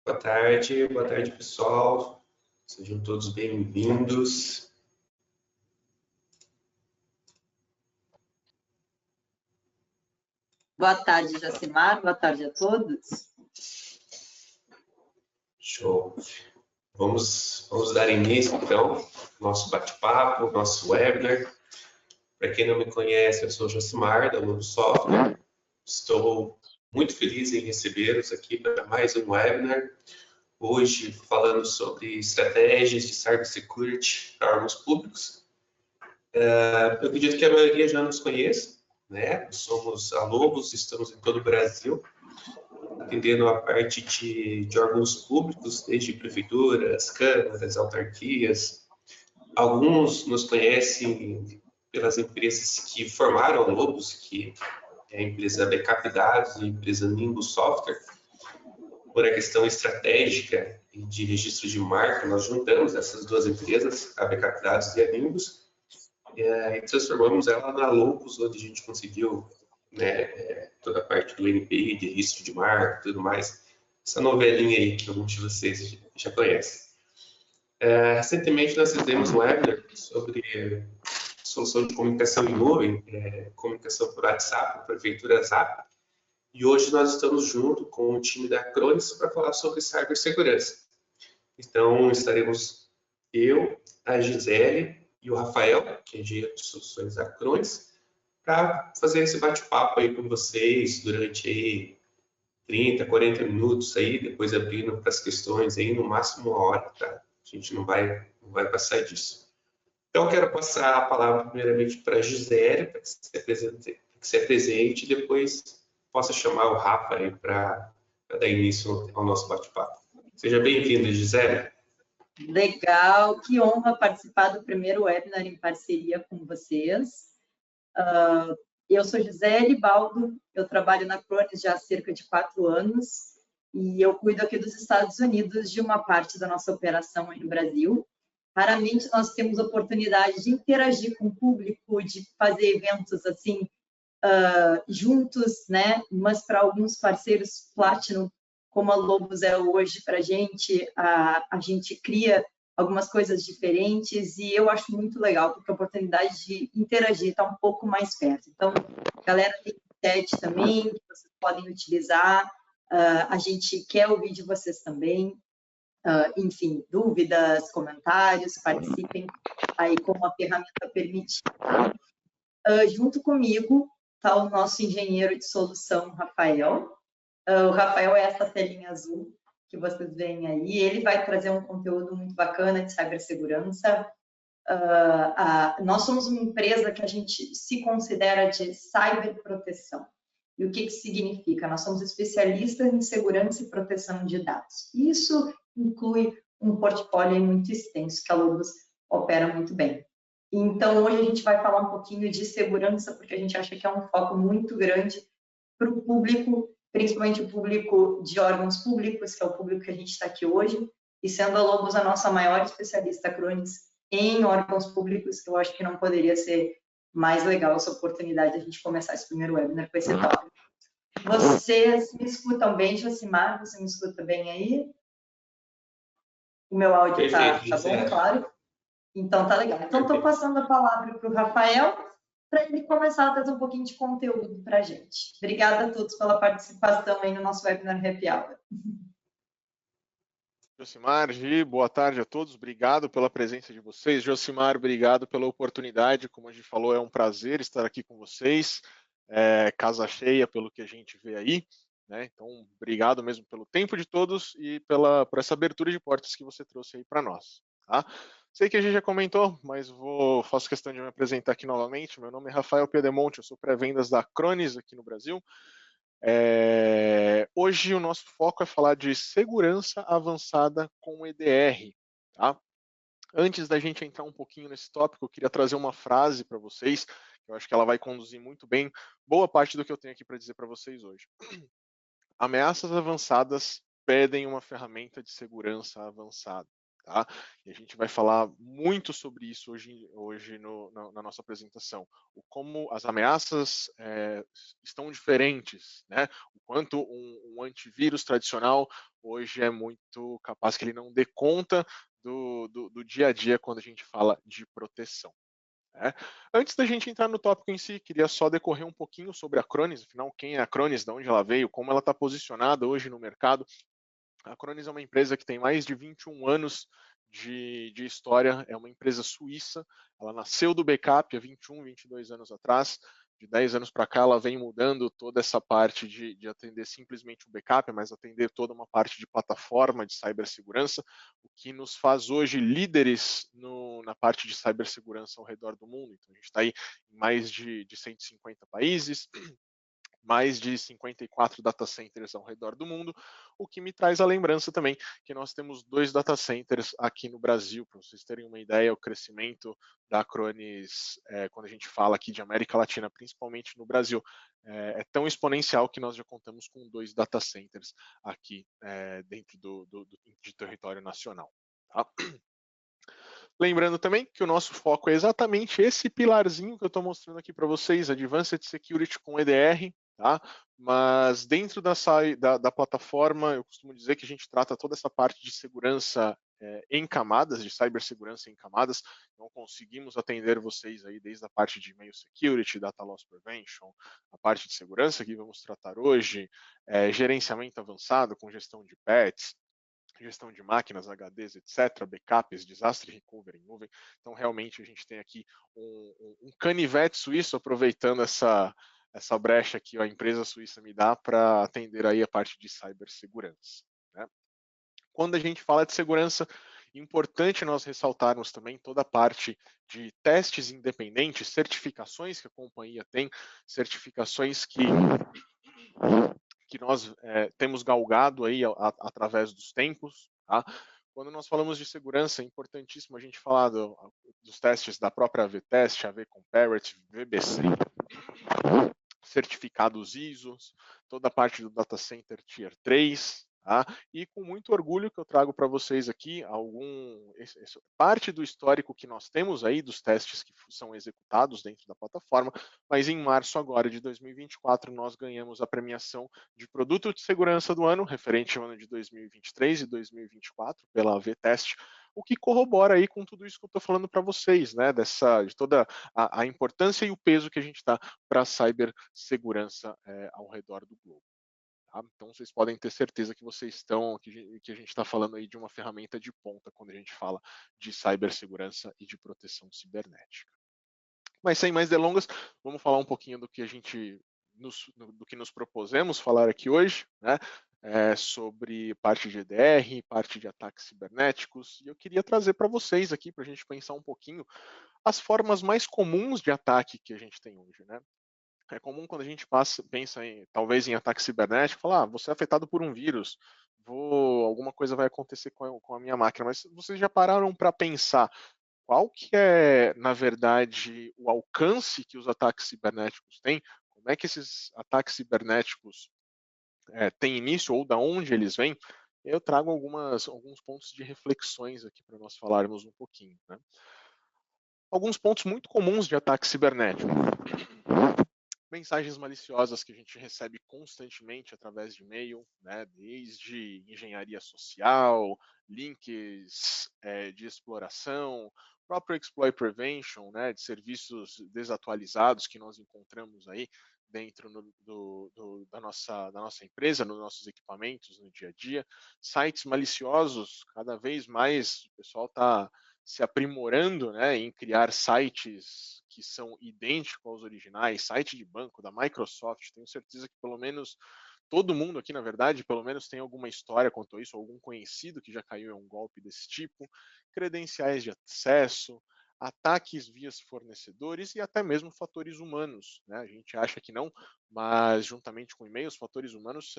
Boa tarde, pessoal. Sejam todos bem-vindos. Boa tarde, Jacimar. Boa tarde a todos. Show. Vamos dar início, então, ao nosso bate-papo, nosso webinar. Para quem não me conhece, eu sou o Jacimar, da Lobo Software. Estou muito feliz em recebê-los aqui para mais um webinar. Hoje, falando sobre estratégias de cybersecurity para órgãos públicos. Eu acredito que a maioria já nos conhece, né? Somos a Lobos, estamos em todo o Brasil, atendendo a parte de órgãos públicos, desde prefeituras, câmaras, autarquias. Alguns nos conhecem pelas empresas que formaram a Lobos, que é a empresa Backup Dados e a empresa Nimbus Software. Por a questão estratégica e de registro de marca, nós juntamos essas duas empresas, a Backup Dados e a Nimbus, e transformamos ela na Lobos, onde a gente conseguiu, né, toda a parte do NPI, de registro de marca e tudo mais. Essa novelinha aí que alguns de vocês já conhecem. Recentemente nós fizemos um webinar sobre solução de comunicação em nuvem, comunicação por WhatsApp, Prefeitura Zap. E hoje nós estamos junto com o time da Acronis para falar sobre cibersegurança. Então, estaremos eu, a Gisele e o Rafael, que é engenheiro de soluções da Acronis, para fazer esse bate-papo aí com vocês durante aí 30, 40 minutos aí, depois abrindo para as questões aí, no máximo 1 hora, tá? A gente não vai passar disso. Então, eu quero passar a palavra primeiramente para a Gisele, para que se apresente e depois possa chamar o Rafa aí para dar início ao nosso bate-papo. Seja bem-vinda, Gisele. Legal, que honra participar do primeiro webinar em parceria com vocês. Eu sou Gisele Baldo, eu trabalho na Acronis já há cerca de 4 anos e eu cuido aqui dos Estados Unidos de uma parte da nossa operação aí no Brasil. Raramente nós temos oportunidade de interagir com o público, de fazer eventos assim, juntos, né? Mas para alguns parceiros Platinum, como a Lobos é hoje para a gente cria algumas coisas diferentes e eu acho muito legal, porque a oportunidade de interagir está um pouco mais perto. Então, galera, tem chat também, que vocês podem utilizar, a gente quer ouvir de vocês também, enfim, dúvidas, comentários, participem aí como a ferramenta permite. Junto comigo está o nosso engenheiro de solução, Rafael. O Rafael é essa telinha azul que vocês veem aí. Ele vai trazer um conteúdo muito bacana de cibersegurança. Nós somos uma empresa que a gente se considera de cyberproteção. E o que significa? Nós somos especialistas em segurança e proteção de dados. Isso inclui um portfólio muito extenso que a Lobos opera muito bem. Então, hoje a gente vai falar um pouquinho de segurança, porque a gente acha que é um foco muito grande para o público, principalmente o público de órgãos públicos, que é o público que a gente está aqui hoje, e sendo a Lobos a nossa maior especialista Acronis em órgãos públicos, eu acho que não poderia ser mais legal essa oportunidade de a gente começar esse primeiro webinar com esse tópico. Vocês me escutam bem, Jacimar? Você me escuta bem aí? O meu áudio está bom, claro? Então, tá legal. Então, estou passando a palavra para o Rafael, para ele começar a trazer um pouquinho de conteúdo para a gente. Obrigada a todos pela participação aí no nosso webinar Happy Hour. Jocimar, Gi, boa tarde a todos. Obrigado pela presença de vocês. Jocimar, obrigado pela oportunidade. Como a gente falou, é um prazer estar aqui com vocês. Casa cheia pelo que a gente vê aí, né? Então, obrigado mesmo pelo tempo de todos e por essa abertura de portas que você trouxe aí para nós, tá? Sei que a gente já comentou, mas faço questão de me apresentar aqui novamente. Meu nome é Rafael Piedemonte, eu sou pré-vendas da Acronis aqui no Brasil. Hoje o nosso foco é falar de segurança avançada com EDR, tá? Antes da gente entrar um pouquinho nesse tópico, eu queria trazer uma frase para vocês, que eu acho que ela vai conduzir muito bem boa parte do que eu tenho aqui para dizer para vocês hoje. Ameaças avançadas pedem uma ferramenta de segurança avançada, tá? E a gente vai falar muito sobre isso hoje na nossa apresentação. Como as ameaças estão diferentes, né? O quanto um antivírus tradicional hoje é muito capaz que ele não dê conta do dia a dia quando a gente fala de proteção. Antes da gente entrar no tópico em si, queria só decorrer um pouquinho sobre a Acronis, afinal, quem é a Acronis, de onde ela veio, como ela está posicionada hoje no mercado. A Acronis é uma empresa que tem mais de 21 anos de história, é uma empresa suíça, ela nasceu do backup há 21, 22 anos atrás, de 10 anos para cá ela vem mudando toda essa parte de atender simplesmente o backup, mas atender toda uma parte de plataforma de cibersegurança, o que nos faz hoje líderes na parte de cibersegurança ao redor do mundo. Então a gente está aí em mais de 150 países, mais de 54 data centers ao redor do mundo, o que me traz a lembrança também que nós temos 2 data centers aqui no Brasil. Para vocês terem uma ideia, o crescimento da Acronis, quando a gente fala aqui de América Latina, principalmente no Brasil, é tão exponencial que nós já contamos com 2 data centers aqui dentro de território nacional. Tá? Lembrando também que o nosso foco é exatamente esse pilarzinho que eu estou mostrando aqui para vocês, Advanced Security com EDR, tá? Mas dentro da plataforma, eu costumo dizer que a gente trata toda essa parte de segurança em camadas, de cibersegurança em camadas. Então conseguimos atender vocês aí desde a parte de e-mail security, data loss prevention, a parte de segurança que vamos tratar hoje, gerenciamento avançado com gestão de patches, gestão de máquinas, HDs, etc., backups, desastre recovery em nuvem. Então, realmente, a gente tem aqui um canivete suíço, aproveitando essa brecha que a empresa suíça me dá para atender aí a parte de cibersegurança. Né? Quando a gente fala de segurança, é importante nós ressaltarmos também toda a parte de testes independentes, certificações que a companhia tem, certificações que nós temos galgado aí através dos tempos. Tá? Quando nós falamos de segurança, é importantíssimo a gente falar dos testes da própria AV-Test, AV-Comparative, VBC, certificados ISOs, toda a parte do Data Center Tier 3, tá? E com muito orgulho que eu trago para vocês aqui parte do histórico que nós temos aí dos testes que são executados dentro da plataforma, mas em março agora de 2024 nós ganhamos a premiação de produto de segurança do ano, referente ao ano de 2023 e 2024 pela AV-Test, o que corrobora aí com tudo isso que eu estou falando para vocês, né? De toda a importância e o peso que a gente dá para a cibersegurança ao redor do globo. Tá? Então vocês podem ter certeza que que a gente está falando aí de uma ferramenta de ponta quando a gente fala de cibersegurança e de proteção cibernética. Mas sem mais delongas, vamos falar um pouquinho do que do que nos propusemos falar aqui hoje, né? Sobre parte de EDR, parte de ataques cibernéticos, e eu queria trazer para vocês aqui, para a gente pensar um pouquinho, as formas mais comuns de ataque que a gente tem hoje, né? É comum quando a gente pensa talvez em ataque cibernético, falar, você é afetado por um vírus, alguma coisa vai acontecer com a minha máquina, mas vocês já pararam para pensar qual que é, na verdade, o alcance que os ataques cibernéticos têm? Como é que esses ataques cibernéticos têm início ou da onde eles vêm? Eu trago alguns pontos de reflexões aqui para nós falarmos um pouquinho. Né? Alguns pontos muito comuns de ataque cibernético. Mensagens maliciosas que a gente recebe constantemente através de e-mail, né, desde engenharia social, links de exploração, próprio exploit prevention, né, de serviços desatualizados que nós encontramos aí dentro da nossa empresa, nos nossos equipamentos, no dia a dia. Sites maliciosos, cada vez mais o pessoal está se aprimorando, né, em criar sites que são idênticos aos originais, site de banco da Microsoft. Tenho certeza que pelo menos todo mundo aqui, na verdade, pelo menos tem alguma história quanto a isso, algum conhecido que já caiu em um golpe desse tipo, credenciais de acesso, ataques via fornecedores e até mesmo fatores humanos. Né? A gente acha que não, mas juntamente com e-mails, fatores humanos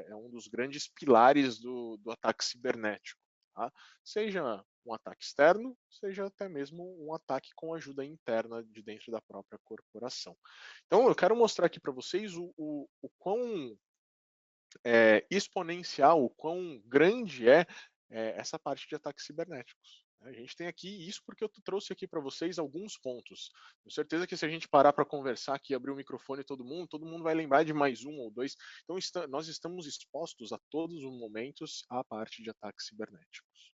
é um dos grandes pilares do ataque cibernético. Tá? Seja um ataque externo, seja até mesmo um ataque com ajuda interna de dentro da própria corporação. Então, eu quero mostrar aqui para vocês o quão exponencial, o quão grande é essa parte de ataques cibernéticos. A gente tem aqui isso porque eu trouxe aqui para vocês alguns pontos. Tenho certeza que se a gente parar para conversar aqui, abrir o microfone todo mundo vai lembrar de mais um ou dois. Então nós estamos expostos a todos os momentos à parte de ataques cibernéticos.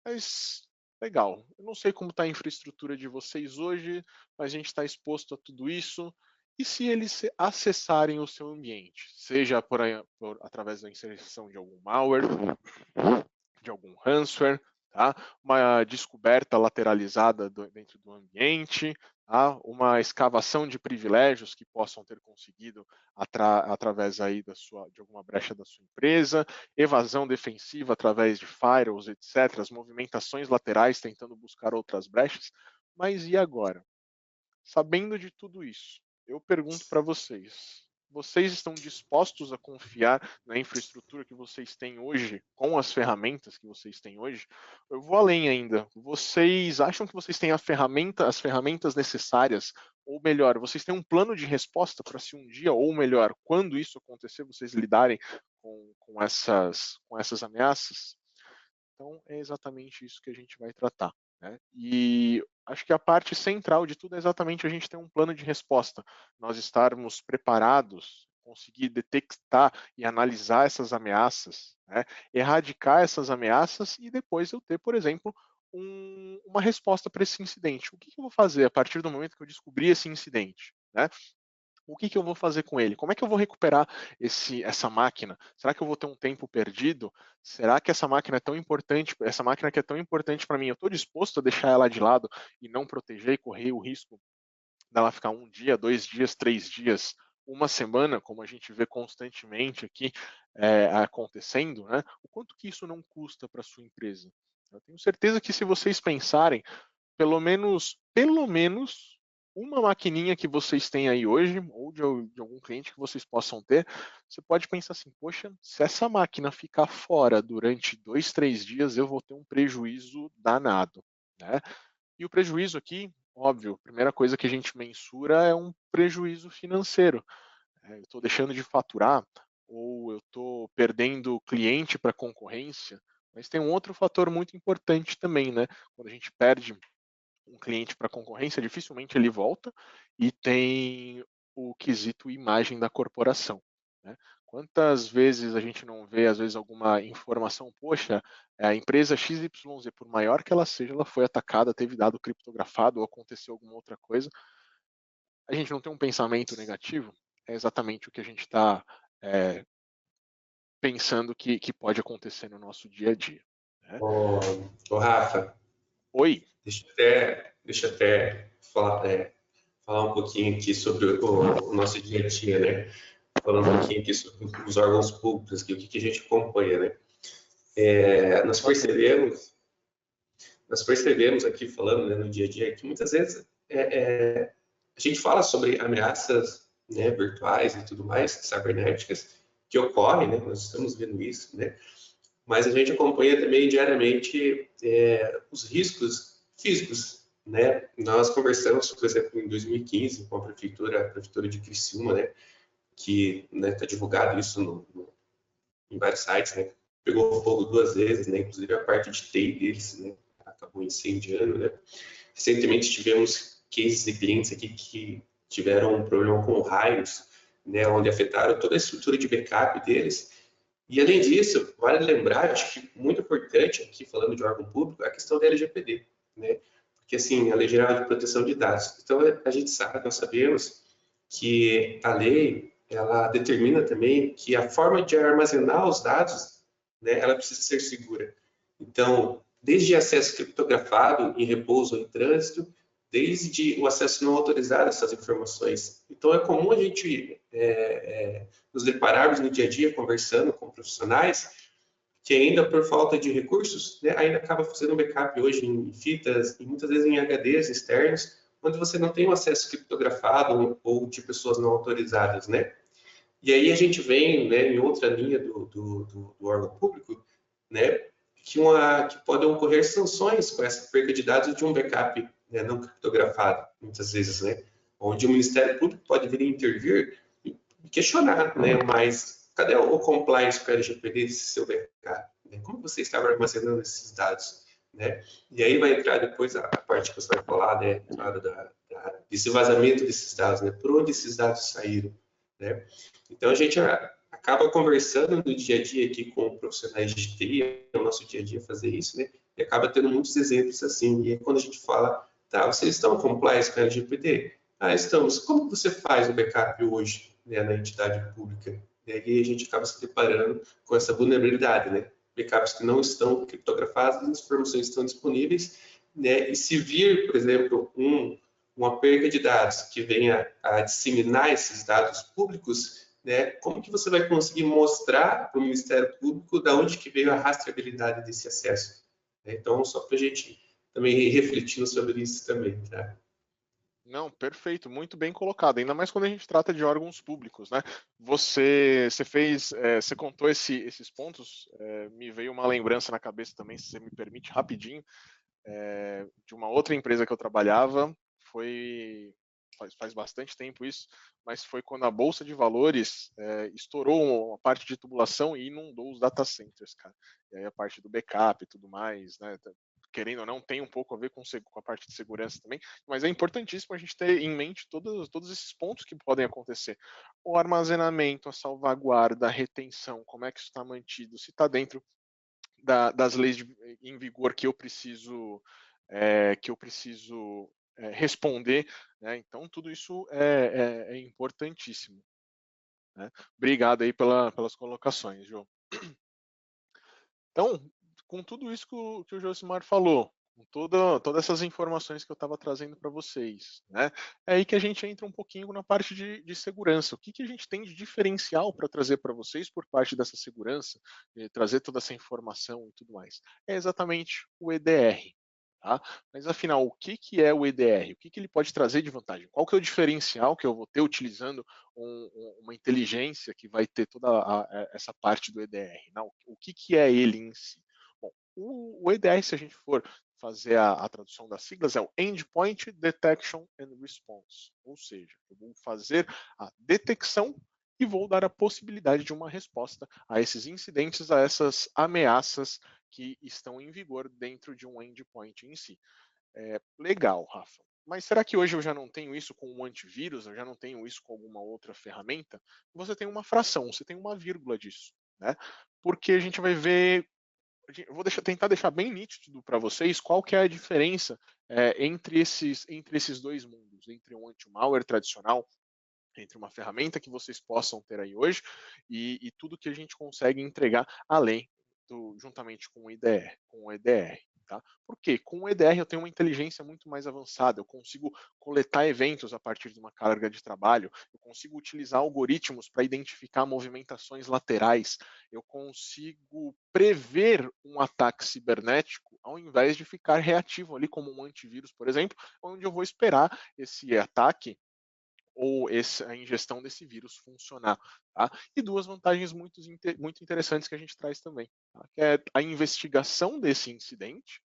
Mas legal. Eu não sei como está a infraestrutura de vocês hoje, mas a gente está exposto a tudo isso. E se eles acessarem o seu ambiente, seja através da inserção de algum malware, de algum ransomware, tá? Uma descoberta lateralizada dentro do ambiente, tá? Uma escavação de privilégios que possam ter conseguido através aí de alguma brecha da sua empresa, evasão defensiva através de firewalls, etc., as movimentações laterais tentando buscar outras brechas. Mas e agora? Sabendo de tudo isso, eu pergunto para vocês: vocês estão dispostos a confiar na infraestrutura que vocês têm hoje, com as ferramentas que vocês têm hoje? Eu vou além ainda. Vocês acham que vocês têm as ferramentas necessárias? Ou melhor, vocês têm um plano de resposta para se um dia, ou melhor, quando isso acontecer, vocês lidarem com essas ameaças? Então, é exatamente isso que a gente vai tratar, né? E acho que a parte central de tudo é exatamente a gente ter um plano de resposta, nós estarmos preparados, conseguir detectar e analisar essas ameaças, né? Erradicar essas ameaças e depois eu ter, por exemplo, uma resposta para esse incidente. O que eu vou fazer a partir do momento que eu descobri esse incidente, né? O que eu vou fazer com ele? Como é que eu vou recuperar essa máquina? Será que eu vou ter um tempo perdido? Será que essa máquina é tão importante, essa máquina que é tão importante para mim, eu estou disposto a deixar ela de lado e não proteger e correr o risco dela ficar 1 dia, 2 dias, 3 dias, 1 semana, como a gente vê constantemente aqui acontecendo, né? O quanto que isso não custa para a sua empresa? Eu tenho certeza que se vocês pensarem, pelo menos uma maquininha que vocês têm aí hoje, ou de algum cliente que vocês possam ter, você pode pensar assim: poxa, se essa máquina ficar fora durante 2, 3 dias, eu vou ter um prejuízo danado, né? E o prejuízo aqui, óbvio, a primeira coisa que a gente mensura é um prejuízo financeiro. Eu estou deixando de faturar, ou eu estou perdendo cliente para concorrência, mas tem um outro fator muito importante também, né? Quando a gente perde um cliente para concorrência, dificilmente ele volta, e tem o quesito imagem da corporação, né? Quantas vezes a gente não vê, às vezes, alguma informação, poxa, a empresa XYZ, por maior que ela seja, ela foi atacada, teve dado criptografado ou aconteceu alguma outra coisa. A gente não tem um pensamento negativo? É exatamente o que a gente está pensando que pode acontecer no nosso dia a dia, né? Ô Rafa, Oi. Deixa até falar um pouquinho aqui sobre o nosso dia a dia, né? Falando um pouquinho aqui sobre os órgãos públicos, o que a gente acompanha, né? Nós percebemos aqui, falando, né, no dia a dia, que muitas vezes a gente fala sobre ameaças, né, virtuais e tudo mais, cibernéticas, que ocorrem, né? Nós estamos vendo isso, né? Mas a gente acompanha também diariamente os riscos físicos, né? Nós conversamos, por exemplo, em 2015 com a prefeitura de Criciúma, né? Que está divulgado isso em vários sites, né? Pegou fogo 2 vezes, né? Inclusive a parte de TI deles, né? Acabou incendiando, né? Recentemente tivemos cases de clientes aqui que tiveram um problema com raios, né? Onde afetaram toda a estrutura de backup deles. E, além disso, vale lembrar, acho que muito importante aqui, falando de órgão público, a questão da LGPD, né? Porque, assim, a Lei Geral de Proteção de Dados. Então, a gente sabe, nós sabemos que a lei, ela determina também que a forma de armazenar os dados, né, ela precisa ser segura. Então, desde acesso criptografado, em repouso ou em trânsito, desde o acesso não autorizado a essas informações. Então, é comum a gente nos depararmos no dia a dia conversando com profissionais que ainda por falta de recursos, né, ainda acaba fazendo backup hoje em fitas e muitas vezes em HDs externos, onde você não tem um acesso criptografado ou de pessoas não autorizadas, né? E aí a gente vem, né, em outra linha do órgão público, né, que podem ocorrer sanções com essa perda de dados de um backup, né, não criptografado, muitas vezes, né? Onde o Ministério Público pode vir intervir e questionar, né? Mas cadê o compliance com a LGPD desse seu backup? né? Como você estava armazenando esses dados, né? E aí vai entrar depois a parte que você vai falar, né? Claro, desse vazamento desses dados, né? Por onde esses dados saíram, né? Então a gente acaba conversando no dia a dia aqui com profissionais de TI, no nosso dia a dia fazer isso, né? E acaba tendo muitos exemplos assim. E aí, quando a gente fala, tá, vocês estão compliance com a LGPD? Ah, estamos. Como você faz o backup hoje, né, na entidade pública? E aí a gente acaba se deparando com essa vulnerabilidade, né? Backups que não estão criptografados, as informações estão disponíveis, né? E se vir, por exemplo, uma perda de dados que venha a disseminar esses dados públicos, né? Como que você vai conseguir mostrar para o Ministério Público da onde que veio a rastreabilidade desse acesso? Então, só para a gente também ir refletindo sobre isso também, tá? Não, perfeito, muito bem colocado. Ainda mais quando a gente trata de órgãos públicos, né? Você contou esses pontos. Me veio uma lembrança na cabeça também, se você me permite, rapidinho, de uma outra empresa que eu trabalhava. Faz bastante tempo isso, mas foi quando a Bolsa de Valores estourou uma parte de tubulação e inundou os data centers, cara. E aí a parte do backup e tudo mais, né? Querendo ou não, tem um pouco a ver com a parte de segurança também, mas é importantíssimo a gente ter em mente todos esses pontos que podem acontecer. O armazenamento, a salvaguarda, a retenção, como é que isso está mantido, se está dentro das leis em vigor que eu preciso responder, né? Então tudo isso é importantíssimo, né? Obrigado aí pelas colocações, João. Então, com tudo isso que o Josimar falou, com todas essas informações que eu estava trazendo para vocês, né? É aí que a gente entra um pouquinho na parte de segurança. O que a gente tem de diferencial para trazer para vocês por parte dessa segurança, trazer toda essa informação e tudo mais? É exatamente o EDR. Tá? Mas afinal, o que é o EDR? O que ele pode trazer de vantagem? Qual que é o diferencial que eu vou ter utilizando uma inteligência que vai ter toda essa parte do EDR? Não, o que é ele em si? Bom, o EDR, se a gente for fazer a tradução das siglas, é o Endpoint Detection and Response, ou seja, eu vou fazer a detecção e vou dar a possibilidade de uma resposta a esses incidentes, a essas ameaças que estão em vigor dentro de um endpoint em si. Legal, Rafa. Mas será que hoje eu já não tenho isso com um antivírus? Eu já não tenho isso com alguma outra ferramenta? Você tem uma fração, você tem uma vírgula disso, né? Porque a gente vai ver, eu vou tentar deixar bem nítido para vocês qual que é a diferença entre esses dois mundos, entre um anti-malware tradicional, entre uma ferramenta que vocês possam ter aí hoje e tudo que a gente consegue entregar além juntamente com o EDR. Tá? Porque com o EDR eu tenho uma inteligência muito mais avançada, eu consigo coletar eventos a partir de uma carga de trabalho, eu consigo utilizar algoritmos para identificar movimentações laterais, eu consigo prever um ataque cibernético ao invés de ficar reativo ali como um antivírus, por exemplo, onde eu vou esperar esse ataque ou a ingestão desse vírus funcionar. Tá? E duas vantagens muito interessantes que a gente traz também, tá? Que é a investigação desse incidente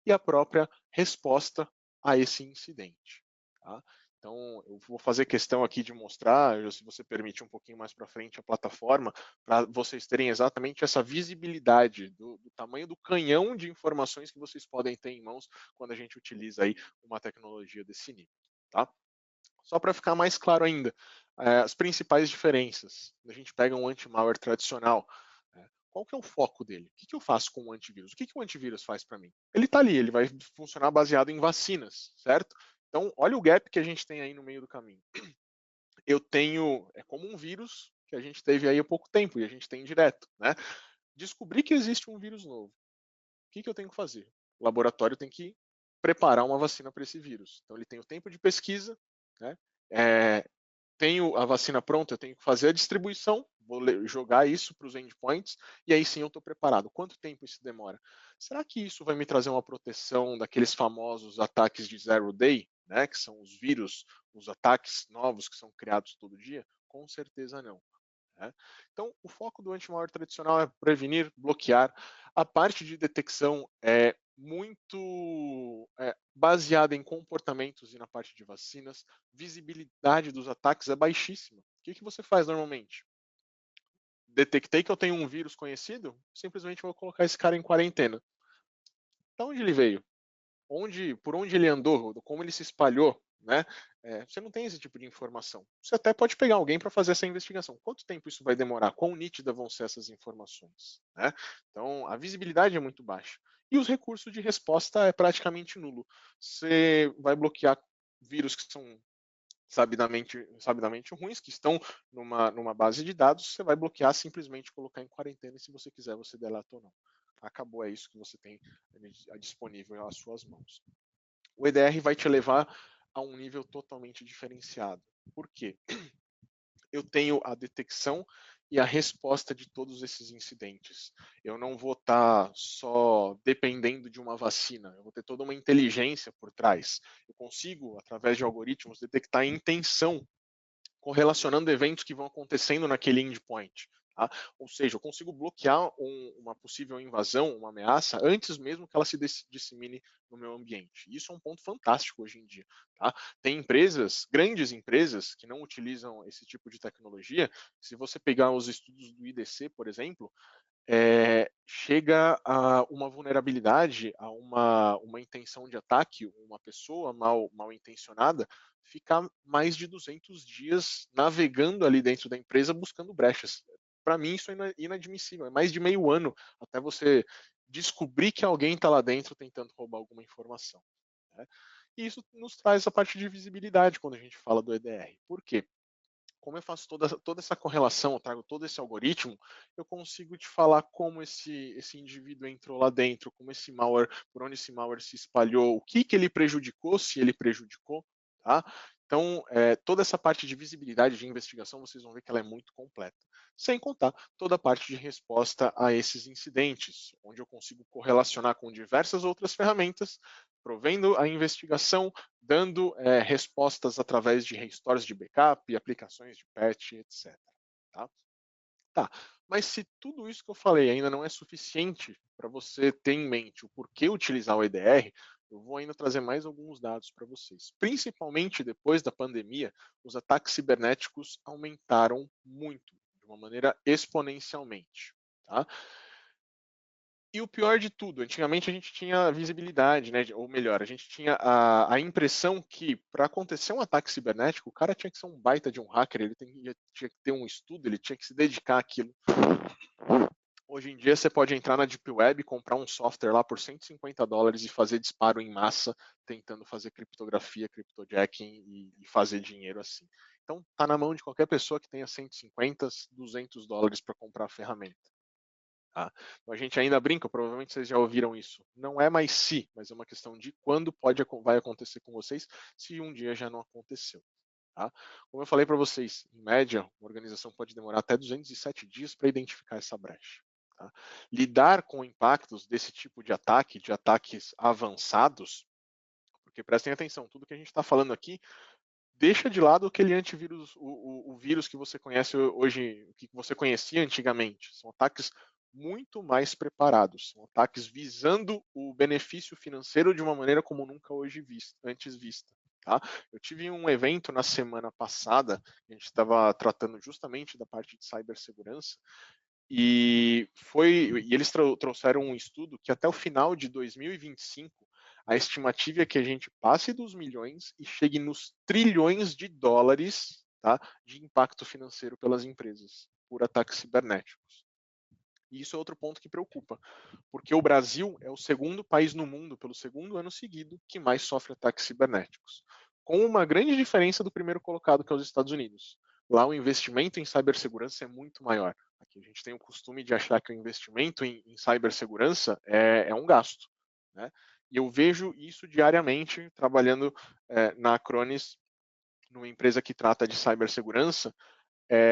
e a própria resposta a esse incidente. Tá? Então, eu vou fazer questão aqui de mostrar, se você permite um pouquinho mais para frente, a plataforma, para vocês terem exatamente essa visibilidade do tamanho do canhão de informações que vocês podem ter em mãos quando a gente utiliza aí uma tecnologia desse nível. Tá? Só para ficar mais claro ainda, as principais diferenças. A gente pega um anti-malware tradicional, qual que é o foco dele? O que eu faço com o antivírus? O que o antivírus faz para mim? Ele está ali, ele vai funcionar baseado em vacinas, certo? Então, olha o gap que a gente tem aí no meio do caminho. É como um vírus que a gente teve aí há pouco tempo e a gente tem direto, né? Descobri que existe um vírus novo. O que eu tenho que fazer? O laboratório tem que preparar uma vacina para esse vírus. Então, ele tem o tempo de pesquisa, né? Tenho a vacina pronta, eu tenho que fazer a distribuição, vou jogar isso para os endpoints e aí sim eu estou preparado. Quanto tempo isso demora? Será que isso vai me trazer uma proteção daqueles famosos ataques de zero day, né, que são os vírus, os ataques novos que são criados todo dia? Com certeza não. Né? Então, o foco do anti-malware tradicional é prevenir, bloquear. A parte de detecção é muito baseada em comportamentos e na parte de vacinas. Visibilidade dos ataques é baixíssima. O que você faz normalmente? detectei que eu tenho um vírus conhecido, simplesmente vou colocar esse cara em quarentena. De onde ele veio? Por onde ele andou? Como ele se espalhou? Né? Você não tem esse tipo de informação. Você até pode pegar alguém para fazer essa investigação. Quanto tempo isso vai demorar? Quão nítidas vão ser essas informações? Né? Então, a visibilidade é muito baixa. E os recursos de resposta é praticamente nulo. Você vai bloquear vírus que são sabidamente ruins, que estão numa base de dados, você vai bloquear, simplesmente colocar em quarentena, e se você quiser, você deleta ou não. Acabou, é isso que você tem disponível às suas mãos. O EDR vai te levar a um nível totalmente diferenciado. Por quê? Eu tenho a detecção e a resposta de todos esses incidentes. Eu não vou estar só dependendo de uma vacina, eu vou ter toda uma inteligência por trás. Eu consigo, através de algoritmos, detectar a intenção correlacionando eventos que vão acontecendo naquele endpoint. Tá? Ou seja, eu consigo bloquear uma possível invasão, uma ameaça, antes mesmo que ela se dissemine no meu ambiente. Isso é um ponto fantástico hoje em dia. Tá? Tem grandes empresas, que não utilizam esse tipo de tecnologia. Se você pegar os estudos do IDC, por exemplo, chega a uma vulnerabilidade, a uma intenção de ataque, uma pessoa mal intencionada, ficar mais de 200 dias navegando ali dentro da empresa buscando brechas. Para mim isso é inadmissível, é mais de meio ano até você descobrir que alguém está lá dentro tentando roubar alguma informação. Né? E isso nos traz a parte de visibilidade quando a gente fala do EDR. Por quê? Como eu faço toda essa correlação, eu trago todo esse algoritmo, eu consigo te falar como esse indivíduo entrou lá dentro, como esse malware, por onde esse malware se espalhou, o que ele prejudicou, se ele prejudicou, tá? Então, toda essa parte de visibilidade, de investigação, vocês vão ver que ela é muito completa. Sem contar toda a parte de resposta a esses incidentes, onde eu consigo correlacionar com diversas outras ferramentas, provendo a investigação, dando respostas através de restores de backup, aplicações de patch, etc. Tá? Mas se tudo isso que eu falei ainda não é suficiente para você ter em mente o porquê utilizar o EDR, eu vou ainda trazer mais alguns dados para vocês. Principalmente depois da pandemia, os ataques cibernéticos aumentaram muito, de uma maneira exponencialmente. Tá? E o pior de tudo, antigamente a gente tinha visibilidade, né? Ou melhor, a gente tinha a impressão que para acontecer um ataque cibernético, o cara tinha que ser um baita de um hacker, ele tinha que ter um estudo, ele tinha que se dedicar àquilo. Hoje em dia você pode entrar na Deep Web, comprar um software lá por $150 e fazer disparo em massa, tentando fazer criptografia, cryptojacking e fazer dinheiro assim. Então tá na mão de qualquer pessoa que tenha 150, $200 para comprar a ferramenta. Tá? Então a gente ainda brinca, provavelmente vocês já ouviram isso. Não é mais se, mas é uma questão de quando vai acontecer com vocês, se um dia já não aconteceu. Tá? Como eu falei para vocês, em média, uma organização pode demorar até 207 dias para identificar essa brecha. Tá? Lidar com impactos desse tipo de ataque, de ataques avançados, porque prestem atenção, tudo que a gente está falando aqui, deixa de lado aquele antivírus, o vírus que você conhece hoje, que você conhecia antigamente. São ataques muito mais preparados, são ataques visando o benefício financeiro de uma maneira como nunca antes vista. Tá? Eu tive um evento na semana passada, a gente estava tratando justamente da parte de cibersegurança, e eles trouxeram um estudo que até o final de 2025, a estimativa é que a gente passe dos milhões e chegue nos trilhões de dólares, tá, de impacto financeiro pelas empresas por ataques cibernéticos. E isso é outro ponto que preocupa, porque o Brasil é o segundo país no mundo, pelo segundo ano seguido, que mais sofre ataques cibernéticos, com uma grande diferença do primeiro colocado, que é os Estados Unidos. Lá o investimento em cibersegurança é muito maior. Aqui a gente tem o costume de achar que o investimento em cibersegurança é um gasto. Né? E eu vejo isso diariamente trabalhando na Acronis, numa empresa que trata de cibersegurança,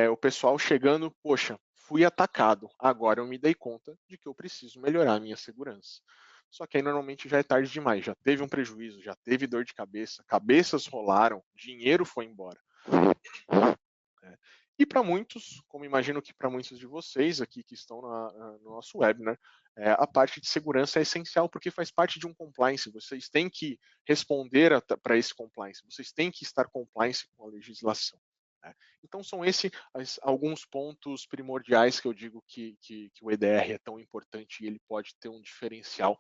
o pessoal chegando, poxa, fui atacado, agora eu me dei conta de que eu preciso melhorar a minha segurança. Só que aí normalmente já é tarde demais, já teve um prejuízo, já teve dor de cabeça, cabeças rolaram, dinheiro foi embora. E para muitos, como imagino que para muitos de vocês aqui que estão no nosso webinar, a parte de segurança é essencial porque faz parte de um compliance. Vocês têm que responder para esse compliance, vocês têm que estar compliance com a legislação. né? Então são esses alguns pontos primordiais que eu digo que o EDR é tão importante e ele pode ter um diferencial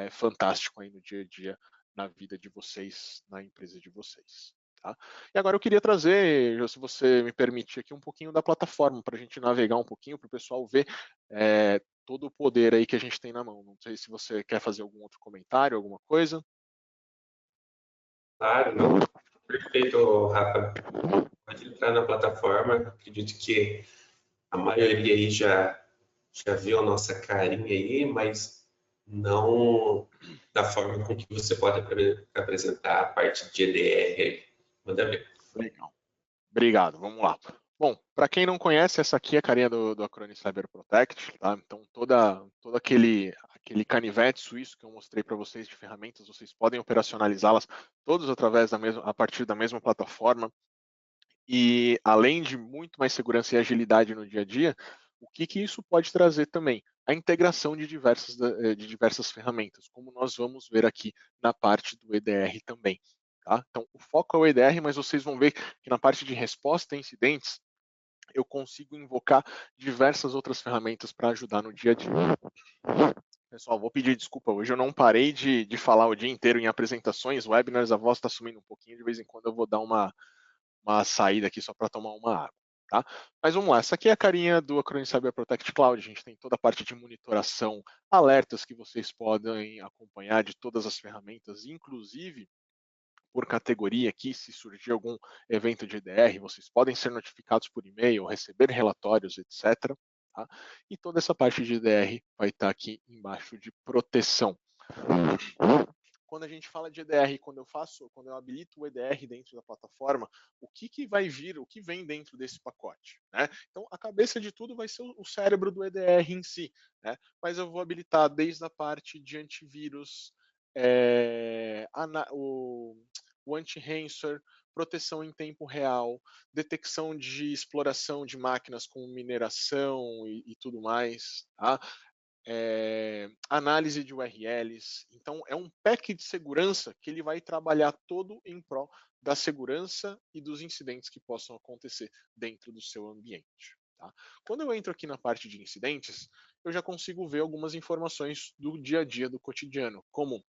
fantástico aí no dia a dia, na vida de vocês, na empresa de vocês. Tá? E agora eu queria trazer, se você me permitir aqui, um pouquinho da plataforma para a gente navegar um pouquinho, para o pessoal ver todo o poder aí que a gente tem na mão. Não sei se você quer fazer algum outro comentário, alguma coisa. Claro, não. Perfeito, Rafa. Pode entrar na plataforma. Acredito que a maioria aí já viu a nossa carinha aí, mas não da forma com que você pode apresentar a parte de EDR. Manda ver. Legal. Obrigado, vamos lá. Bom, para quem não conhece, essa aqui é a carinha do Acronis Cyber Protect, tá? Então, todo aquele canivete suíço que eu mostrei para vocês de ferramentas, vocês podem operacionalizá-las todos a partir da mesma plataforma. E além de muito mais segurança e agilidade no dia a dia, o que isso pode trazer também? A integração de diversas ferramentas, como nós vamos ver aqui na parte do EDR também. Tá? Então, o foco é o EDR, mas vocês vão ver que na parte de resposta a incidentes, eu consigo invocar diversas outras ferramentas para ajudar no dia a dia. Pessoal, vou pedir desculpa, hoje eu não parei de falar o dia inteiro em apresentações, webinars, a voz está sumindo um pouquinho, de vez em quando eu vou dar uma saída aqui só para tomar uma água. Tá? Mas vamos lá, essa aqui é a carinha do Acronis Cyber Protect Cloud, a gente tem toda a parte de monitoração, alertas que vocês podem acompanhar de todas as ferramentas, inclusive por categoria aqui, se surgir algum evento de EDR, vocês podem ser notificados por e-mail, receber relatórios, etc. Tá? E toda essa parte de EDR vai estar aqui embaixo de proteção. Quando a gente fala de EDR, quando eu habilito o EDR dentro da plataforma, o que vai vir, o que vem dentro desse pacote? Né? Então, a cabeça de tudo vai ser o cérebro do EDR em si, né? Mas eu vou habilitar desde a parte de antivírus, o anti-ransomware, proteção em tempo real, detecção de exploração de máquinas com mineração e tudo mais, tá? Análise de URLs. Então, é um pack de segurança que ele vai trabalhar todo em prol da segurança e dos incidentes que possam acontecer dentro do seu ambiente. Tá? Quando eu entro aqui na parte de incidentes, eu já consigo ver algumas informações do dia a dia, do cotidiano, como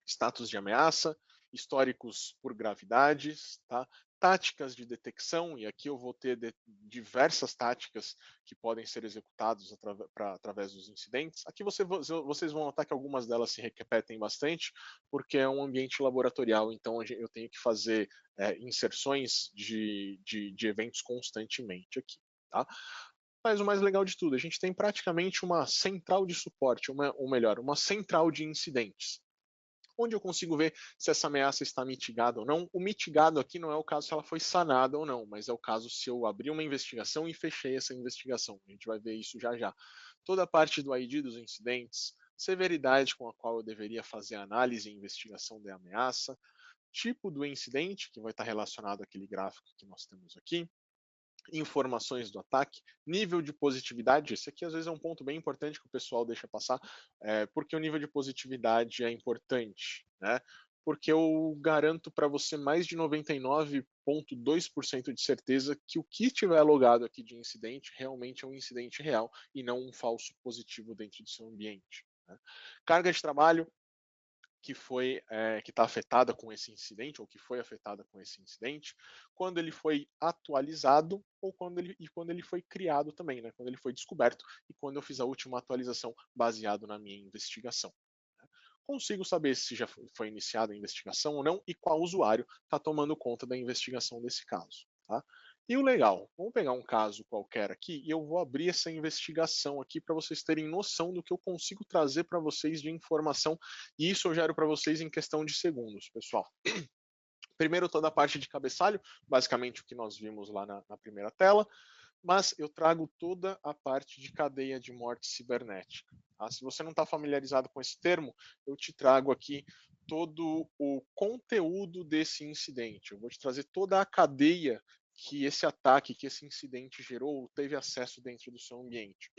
status de ameaça, históricos por gravidades, tá? Táticas de detecção, e aqui eu vou ter diversas táticas que podem ser executadas através dos incidentes. Aqui vocês vão notar que algumas delas se repetem bastante, porque é um ambiente laboratorial, então eu tenho que fazer inserções de eventos constantemente aqui. Tá? Mas o mais legal de tudo, a gente tem praticamente uma central de suporte, ou melhor, uma central de incidentes, onde eu consigo ver se essa ameaça está mitigada ou não. O mitigado aqui não é o caso se ela foi sanada ou não, mas é o caso se eu abri uma investigação e fechei essa investigação. A gente vai ver isso já já. Toda a parte do ID dos incidentes, severidade com a qual eu deveria fazer a análise e investigação da ameaça, tipo do incidente, que vai estar relacionado àquele gráfico que nós temos aqui, informações do ataque, nível de positividade. Esse aqui às vezes é um ponto bem importante que o pessoal deixa passar, porque o nível de positividade é importante, né? Porque eu garanto para você mais de 99,2% de certeza que o que tiver logado aqui de incidente realmente é um incidente real e não um falso positivo dentro do seu ambiente. Né? Carga de trabalho que está afetada com esse incidente, ou que foi afetada com esse incidente, quando ele foi atualizado ou quando ele foi criado também, né? Quando ele foi descoberto e quando eu fiz a última atualização baseado na minha investigação. Consigo saber se já foi iniciada a investigação ou não e qual usuário está tomando conta da investigação desse caso. Tá? E o legal, vamos pegar um caso qualquer aqui e eu vou abrir essa investigação aqui para vocês terem noção do que eu consigo trazer para vocês de informação, e isso eu gero para vocês em questão de segundos, pessoal. Primeiro, toda a parte de cabeçalho, basicamente o que nós vimos lá na primeira tela, mas eu trago toda a parte de cadeia de morte cibernética. Tá? Se você não está familiarizado com esse termo, eu te trago aqui todo o conteúdo desse incidente. Eu vou te trazer toda a cadeia que esse ataque, que esse incidente gerou, teve acesso dentro do seu ambiente.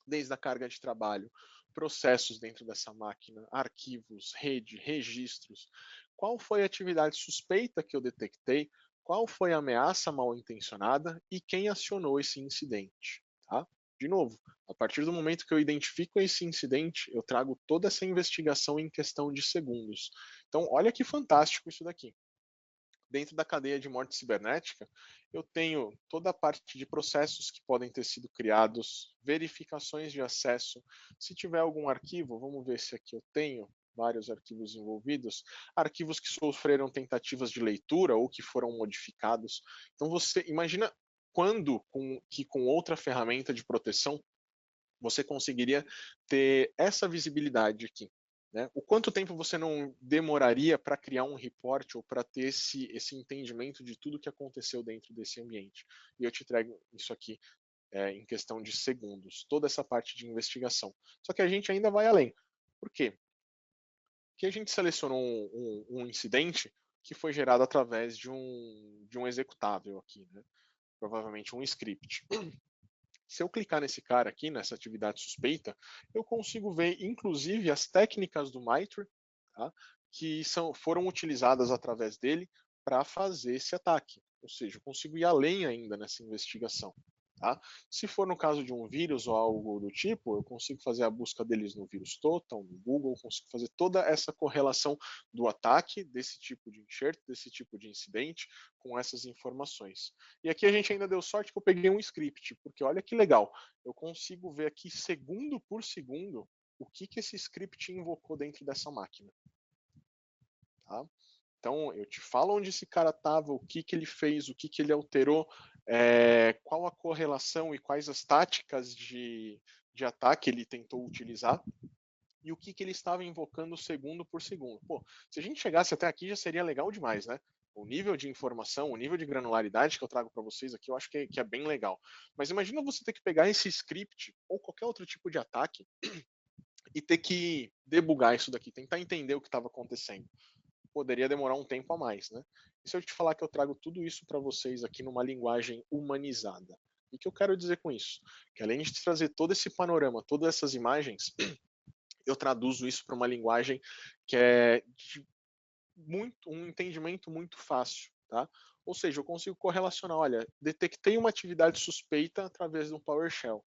Desde a carga de trabalho, processos dentro dessa máquina, arquivos, rede, registros. Qual foi a atividade suspeita que eu detectei? qual foi a ameaça mal intencionada e quem acionou esse incidente. Tá? De novo, a partir do momento que eu identifico esse incidente, eu trago toda essa investigação em questão de segundos. Então, olha que fantástico isso daqui. Dentro da cadeia de morte cibernética, eu tenho toda a parte de processos que podem ter sido criados, verificações de acesso. Se tiver algum arquivo, vamos ver se aqui eu tenho vários arquivos envolvidos, arquivos que sofreram tentativas de leitura ou que foram modificados. Então você imagina quando com outra ferramenta de proteção você conseguiria ter essa visibilidade aqui. Né? O quanto tempo você não demoraria para criar um report ou para ter esse entendimento de tudo que aconteceu dentro desse ambiente? E eu te trago isso aqui em questão de segundos, toda essa parte de investigação. Só que a gente ainda vai além. Por quê? Porque a gente selecionou um incidente que foi gerado através de um executável aqui, né? Provavelmente um script. Se eu clicar nesse cara aqui, nessa atividade suspeita, eu consigo ver, inclusive, as técnicas do MITRE, tá? Que foram utilizadas através dele para fazer esse ataque. Ou seja, eu consigo ir além ainda nessa investigação. Tá? Se for no caso de um vírus ou algo do tipo, eu consigo fazer a busca deles no vírus total, no Google, consigo fazer toda essa correlação do ataque, desse tipo de enxerto, desse tipo de incidente, com essas informações. E aqui a gente ainda deu sorte que eu peguei um script, porque olha que legal, eu consigo ver aqui segundo por segundo o que esse script invocou dentro dessa máquina. Tá? Então, eu te falo onde esse cara estava, o que ele fez, o que ele alterou, qual a correlação e quais as táticas de ataque ele tentou utilizar e o que ele estava invocando segundo por segundo. Pô, se a gente chegasse até aqui já seria legal demais, né? O nível de informação, o nível de granularidade que eu trago para vocês aqui, eu acho que é bem legal. Mas imagina você ter que pegar esse script ou qualquer outro tipo de ataque e ter que debugar isso daqui, tentar entender o que estava acontecendo. Poderia demorar um tempo a mais, né? E se eu te falar que eu trago tudo isso para vocês aqui numa linguagem humanizada? E o que eu quero dizer com isso? Que além de trazer todo esse panorama, todas essas imagens, eu traduzo isso para uma linguagem que é de um entendimento muito fácil, tá? Ou seja, eu consigo correlacionar, olha, detectei uma atividade suspeita através de um PowerShell,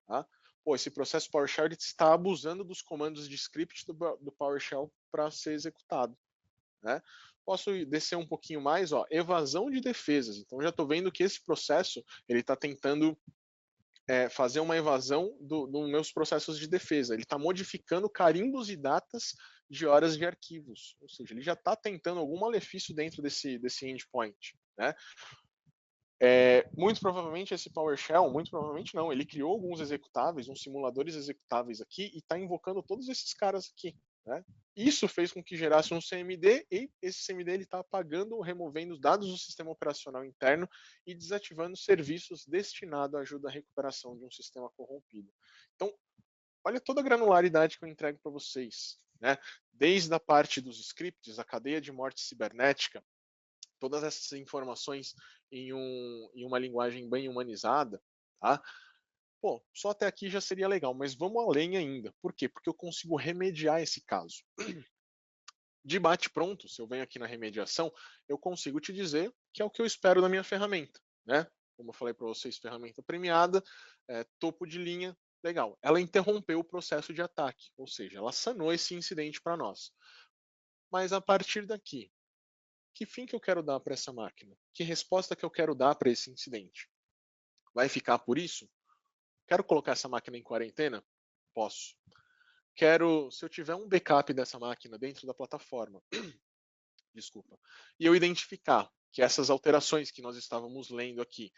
tá? Pô, esse processo PowerShell está abusando dos comandos de script do PowerShell para ser executado. Né? Posso descer um pouquinho mais, ó, evasão de defesas. Então já estou vendo que esse processo ele está tentando fazer uma evasão dos meus processos de defesa. Ele está modificando carimbos e datas de horas de arquivos. Ou seja, ele já está tentando algum malefício dentro desse endpoint. Né? Muito provavelmente esse PowerShell, muito provavelmente não, ele criou alguns executáveis, uns simuladores executáveis aqui e está invocando todos esses caras aqui. Né? Isso fez com que gerasse um CMD e esse CMD está apagando ou removendo os dados do sistema operacional interno e desativando serviços destinados à ajuda à recuperação de um sistema corrompido. Então, olha toda a granularidade que eu entrego para vocês. Né? Desde a parte dos scripts, a cadeia de morte cibernética, todas essas informações em uma linguagem bem humanizada, tá? Pô, só até aqui já seria legal, mas vamos além ainda. Por quê? Porque eu consigo remediar esse caso. De bate-pronto, se eu venho aqui na remediação, eu consigo te dizer que é o que eu espero da minha ferramenta. Né? Como eu falei para vocês, ferramenta premiada, topo de linha, legal. Ela interrompeu o processo de ataque, ou seja, ela sanou esse incidente para nós. Mas a partir daqui, que fim que eu quero dar para essa máquina? Que resposta que eu quero dar para esse incidente? Vai ficar por isso? Quero colocar essa máquina em quarentena? Posso. Se eu tiver um backup dessa máquina dentro da plataforma, desculpa, e eu identificar que essas alterações que nós estávamos lendo aqui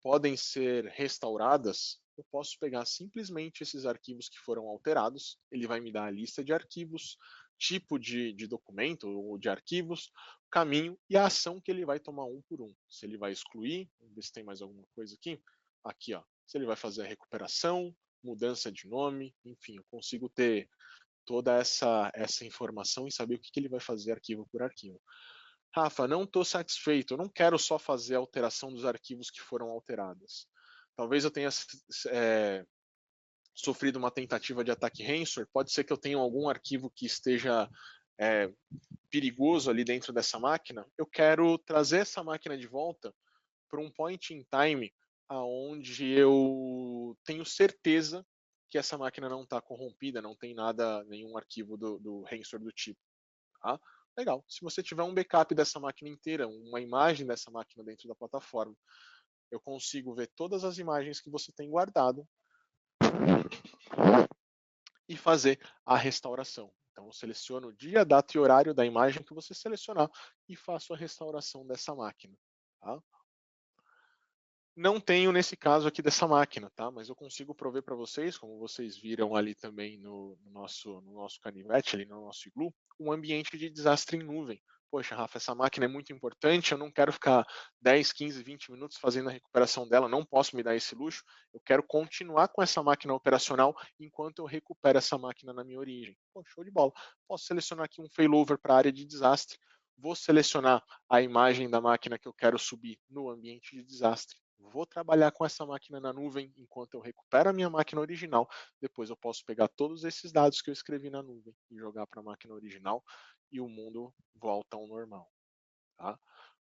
podem ser restauradas, eu posso pegar simplesmente esses arquivos que foram alterados, ele vai me dar a lista de arquivos, tipo de documento ou de arquivos, caminho e a ação que ele vai tomar um por um. Se ele vai excluir, vamos ver se tem mais alguma coisa aqui. Aqui, ó, se ele vai fazer a recuperação, mudança de nome, enfim, eu consigo ter toda essa informação e saber o que ele vai fazer arquivo por arquivo. Rafa, não estou satisfeito, eu não quero só fazer a alteração dos arquivos que foram alterados. Talvez eu tenha sofrido uma tentativa de ataque ransomware, pode ser que eu tenha algum arquivo que esteja perigoso ali dentro dessa máquina, eu quero trazer essa máquina de volta para um point in time aonde eu tenho certeza que essa máquina não está corrompida, não tem nada, nenhum arquivo do Rensor do tipo. Tá? Legal. Se você tiver um backup dessa máquina inteira, uma imagem dessa máquina dentro da plataforma, eu consigo ver todas as imagens que você tem guardado e fazer a restauração. Então, eu seleciono o dia, data e horário da imagem que você selecionar e faço a restauração dessa máquina. Tá? Não tenho nesse caso aqui dessa máquina, tá? Mas eu consigo prover para vocês, como vocês viram ali também no nosso canivete, ali no nosso iglu, um ambiente de desastre em nuvem. Poxa, Rafa, essa máquina é muito importante, eu não quero ficar 10, 15, 20 minutos fazendo a recuperação dela, não posso me dar esse luxo, eu quero continuar com essa máquina operacional enquanto eu recupero essa máquina na minha origem. Pô, show de bola. Posso selecionar aqui um failover para a área de desastre, vou selecionar a imagem da máquina que eu quero subir no ambiente de desastre. Vou trabalhar com essa máquina na nuvem enquanto eu recupero a minha máquina original. Depois eu posso pegar todos esses dados que eu escrevi na nuvem e jogar para a máquina original e o mundo volta ao normal. Tá?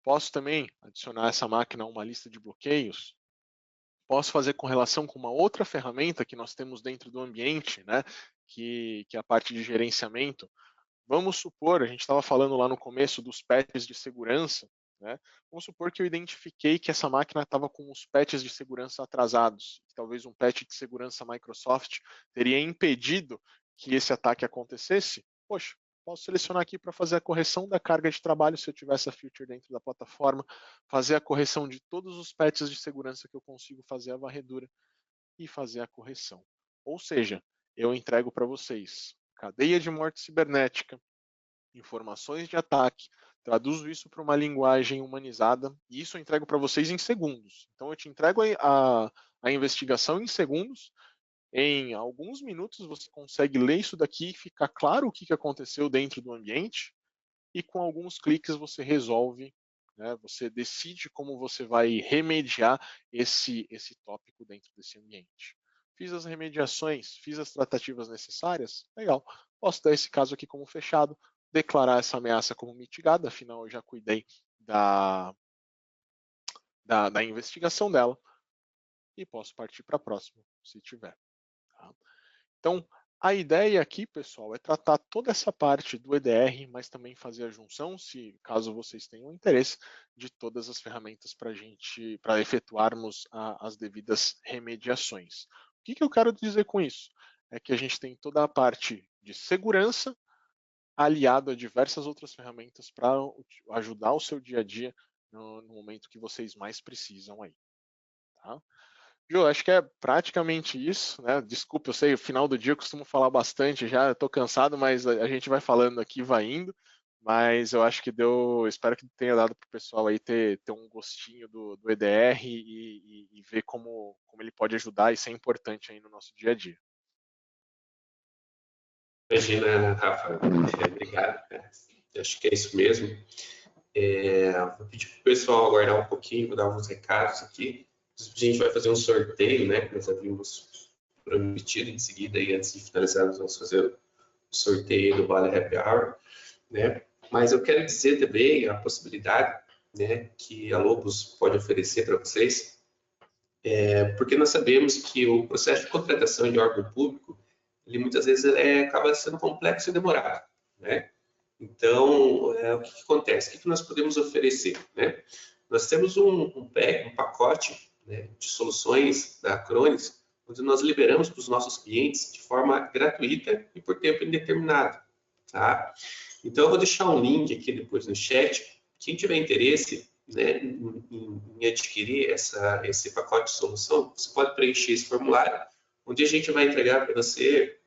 Posso também adicionar essa máquina a uma lista de bloqueios. Posso fazer correlação com uma outra ferramenta que nós temos dentro do ambiente, né? que é a parte de gerenciamento. Vamos supor, a gente estava falando lá no começo dos patches de segurança, né? Vamos supor que eu identifiquei que essa máquina estava com os patches de segurança atrasados. Talvez um patch de segurança Microsoft teria impedido que esse ataque acontecesse. Poxa, posso selecionar aqui para fazer a correção da carga de trabalho se eu tiver essa feature dentro da plataforma, fazer a correção de todos os patches de segurança que eu consigo fazer a varredura e fazer a correção. Ou seja, eu entrego para vocês cadeia de morte cibernética, informações de ataque, traduzo isso para uma linguagem humanizada e isso eu entrego para vocês em segundos. Então eu te entrego a investigação em segundos, em alguns minutos você consegue ler isso daqui e ficar claro o que aconteceu dentro do ambiente e com alguns cliques você resolve, né, você decide como você vai remediar esse tópico dentro desse ambiente. Fiz as remediações, fiz as tratativas necessárias, legal. Posso dar esse caso aqui como fechado, declarar essa ameaça como mitigada, afinal eu já cuidei da investigação dela e posso partir para a próxima, se tiver. Tá? Então, a ideia aqui, pessoal, é tratar toda essa parte do EDR, mas também fazer a junção, se caso vocês tenham interesse, de todas as ferramentas para efetuarmos as devidas remediações. O que eu quero dizer com isso? É que a gente tem toda a parte de segurança aliado a diversas outras ferramentas para ajudar o seu dia a dia no momento que vocês mais precisam aí. Tá? Ju, acho que é praticamente isso, né? Desculpa, eu sei, no final do dia eu costumo falar bastante já, estou cansado, mas a gente vai falando aqui, vai indo, mas eu acho que deu, espero que tenha dado para o pessoal aí ter um gostinho do EDR e ver como ele pode ajudar e ser importante aí no nosso dia a dia. Imagina, Rafa, obrigado, cara. Acho que é isso mesmo. Vou pedir para o pessoal aguardar um pouquinho, vou dar alguns recados aqui. A gente vai fazer um sorteio, né, que nós havíamos prometido em seguida, e antes de finalizar, nós vamos fazer o sorteio do Vale Happy Hour, né? Mas eu quero dizer também a possibilidade, né, que a Lobos pode oferecer para vocês, porque nós sabemos que o processo de contratação de órgão público, ele muitas vezes acaba sendo complexo e demorado, né? Então, o que acontece? O que nós podemos oferecer, né? Nós temos um pacote, né, de soluções da Acronis, onde nós liberamos para os nossos clientes de forma gratuita e por tempo indeterminado. Tá? Então, eu vou deixar um link aqui depois no chat. Quem tiver interesse, né, em adquirir esse pacote de solução, você pode preencher esse formulário, onde a gente vai entregar para você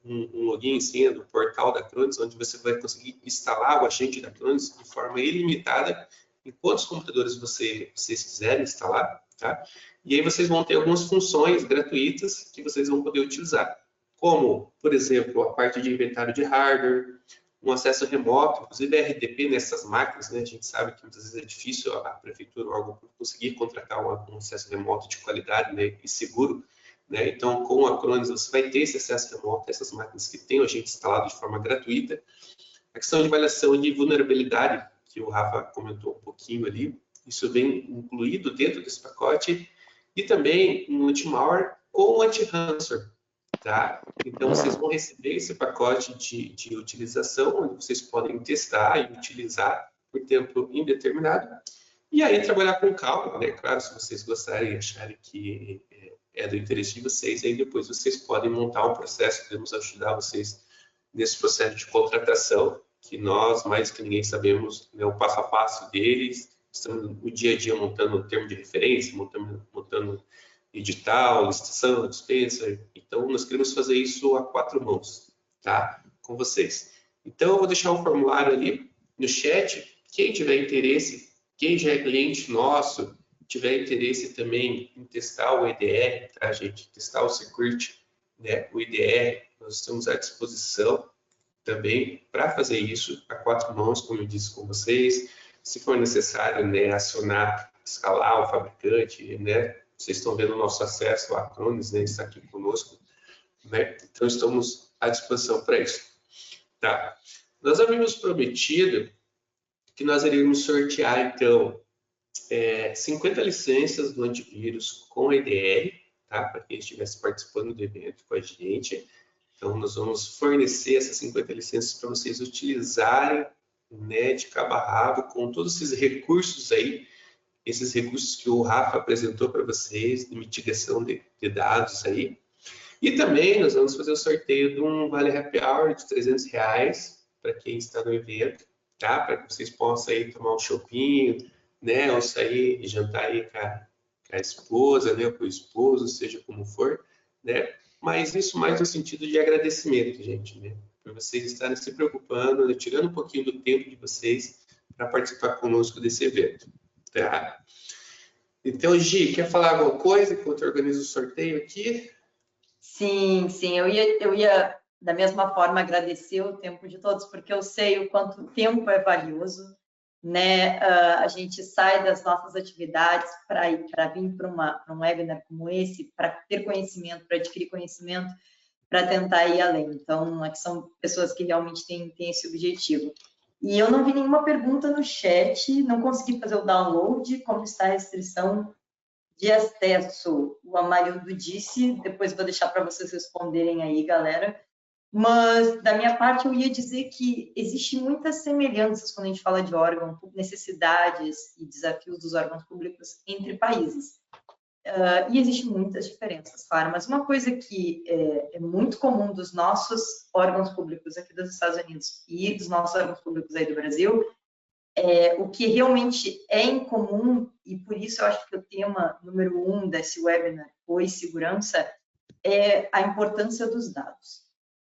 um login do portal da Acronis, onde você vai conseguir instalar o agente da Acronis de forma ilimitada em quantos computadores vocês quiserem instalar, tá? E aí vocês vão ter algumas funções gratuitas que vocês vão poder utilizar, como, por exemplo, a parte de inventário de hardware, um acesso remoto, inclusive RDP nessas máquinas, né? A gente sabe que muitas vezes é difícil a prefeitura ou algo conseguir contratar um acesso remoto de qualidade, né, e seguro né? Então, com a Acronis, você vai ter esse acesso remoto a essas máquinas que tem a gente instalado de forma gratuita. A questão de avaliação de vulnerabilidade, que o Rafa comentou um pouquinho ali, isso vem incluído dentro desse pacote, e também um anti-malware com anti-ransomware, tá? Então, vocês vão receber esse pacote de utilização, onde vocês podem testar e utilizar por tempo indeterminado, e aí trabalhar com calma, né? Claro, se vocês gostarem e acharem que é do interesse de vocês, aí depois vocês podem montar um processo, podemos ajudar vocês nesse processo de contratação, que nós, mais que ninguém, sabemos, né, o passo a passo deles, estamos no dia a dia montando o termo de referência, montando edital, licitação, dispensa. Então, nós queremos fazer isso a 4 mãos, tá? Com vocês. Então, eu vou deixar um formulário ali no chat. Quem tiver interesse, quem já é cliente nosso, tiver interesse também em testar o EDR, tá, gente? Testar o Security, né? O EDR, nós estamos à disposição também para fazer isso a 4 mãos, como eu disse com vocês. Se for necessário, né, acionar, escalar o fabricante, né? Vocês estão vendo o nosso acesso à Acronis, né? Está aqui conosco, né? Então, estamos à disposição para isso, tá? Nós havíamos prometido que nós iríamos sortear, então, 50 licenças do antivírus com EDR, tá? Para quem estivesse participando do evento com a gente. Então, nós vamos fornecer essas 50 licenças para vocês utilizarem, né, de cabo a rabo, com todos esses recursos aí, esses recursos que o Rafa apresentou para vocês, de mitigação de dados aí. E também nós vamos fazer o sorteio de um Vale Happy Hour de R$300 para quem está no evento, tá? Para que vocês possam aí tomar um chopinho, né, ou sair e jantar aí com a esposa, né, ou com o esposo, seja como for, né? Mas isso mais no sentido de agradecimento, gente, né? Por vocês estarem se preocupando, né? Tirando um pouquinho do tempo de vocês para participar conosco desse evento, tá? Então, Gi, quer falar alguma coisa enquanto eu organizo o sorteio aqui? Sim, eu ia da mesma forma agradecer o tempo de todos, porque eu sei o quanto o tempo é valioso, né? A gente sai das nossas atividades para vir para um webinar como esse, para ter conhecimento, para adquirir conhecimento, para tentar ir além. Então, aqui são pessoas que realmente têm esse objetivo. E eu não vi nenhuma pergunta no chat, não consegui fazer o download, como está a restrição de acesso. O Amarildo disse, depois vou deixar para vocês responderem aí, galera. Mas, da minha parte, eu ia dizer que existem muitas semelhanças quando a gente fala de órgão, necessidades e desafios dos órgãos públicos entre países. E existem muitas diferenças, claro, mas uma coisa que é muito comum dos nossos órgãos públicos aqui dos Estados Unidos e dos nossos órgãos públicos aí do Brasil, o que realmente é em comum, e por isso eu acho que o tema número 1 desse webinar, Oi Segurança, é a importância dos dados.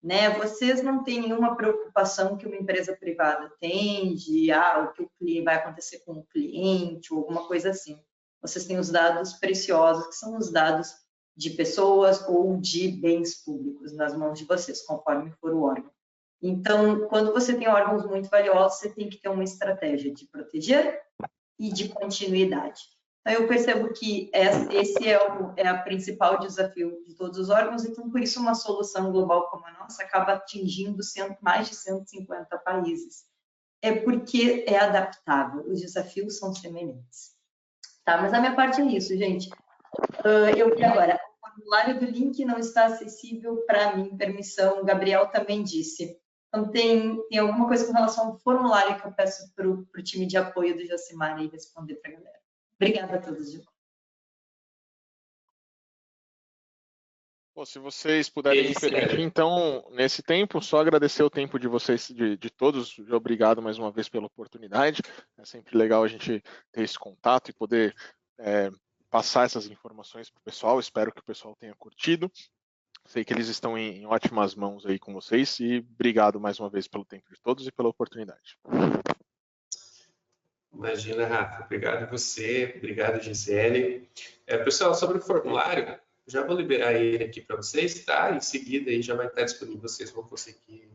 Né? Vocês não têm nenhuma preocupação que uma empresa privada tem de o que o cliente vai acontecer com o cliente ou alguma coisa assim. Vocês têm os dados preciosos, que são os dados de pessoas ou de bens públicos nas mãos de vocês, conforme for o órgão. Então, quando você tem órgãos muito valiosos, você tem que ter uma estratégia de proteger e de continuidade. Então, eu percebo que esse é o principal desafio de todos os órgãos, então, por isso, uma solução global como a nossa acaba atingindo mais de 150 países. É porque é adaptável, os desafios são semelhantes. Tá, mas a minha parte é isso, gente. E agora, o formulário do link não está acessível para mim, permissão, o Gabriel também disse. Então, tem alguma coisa com relação ao formulário que eu peço para o time de apoio do Josimar aí responder para a galera. Obrigada a todos, Gil. Bom, se vocês puderem me permitir, então, nesse tempo, só agradecer o tempo de vocês, de todos. Obrigado mais uma vez pela oportunidade. É sempre legal a gente ter esse contato e poder passar essas informações para o pessoal. Espero que o pessoal tenha curtido. Sei que eles estão em ótimas mãos aí com vocês e obrigado mais uma vez pelo tempo de todos e pela oportunidade. Imagina, Rafa. Obrigado a você. Obrigado, Gisele. Pessoal, sobre o formulário, já vou liberar ele aqui para vocês, tá? Em seguida, aí já vai estar disponível. Vocês vão conseguir